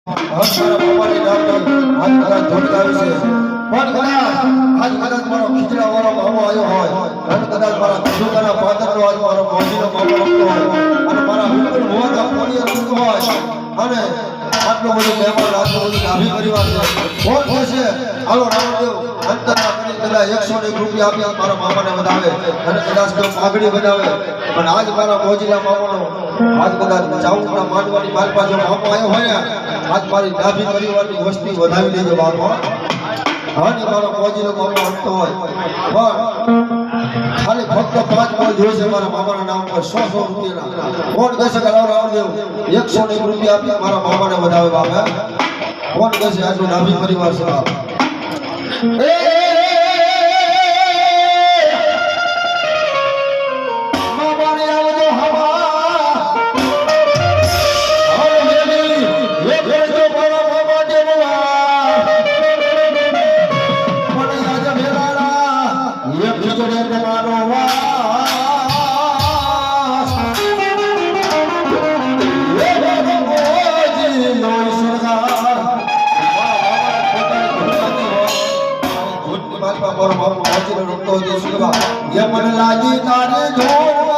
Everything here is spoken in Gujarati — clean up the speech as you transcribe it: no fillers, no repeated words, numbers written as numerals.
મારા બાબાની નામની આજ કદાચ ધૂળ ગાવી છે પણ કદાચ આજ કદાચ મારો ખીચડા વાળો મામો આવ્યો હોય અને કદાચ મારા ખજૂરના પાદરનો આજ મારો મોજીનો મામો રમતો હોય અને મારા વિપુલ મોહના કોળીએ રમતો હોય અને આટલો બધો મહેમાન આટલો બધો ગાભી પરિવાર છે કોણ કહેશે હાલો રામદેવ અંતરના કરી કદાચ 101 રૂપિયા આપી મારા મામાને વધાવે અને કદાચ તો પાઘડી બનાવે પણ આજ મારા મોજીના મામાનો આજ કદાચ ચાઉના માંડવાની માલપા જો મામો આવ્યો હોય આજ મારી ગાભી પરિવારની વસ્તી વધાવી લેજો બાપો હાની મારો મોજીનો મામો હટતો હોય પણ ખાલી ફક્ત 5 બોલ જોઈશે મારા મામાના નામ પર 100 રૂપિયા કોણ કહેશે કે રામદેવ 101 રૂપિયા આપી મારા મામાને વધાવે બાપા કોણ કહેશે આટલો ગાભી પરિવાર છે બાપ યમન લાગી તારે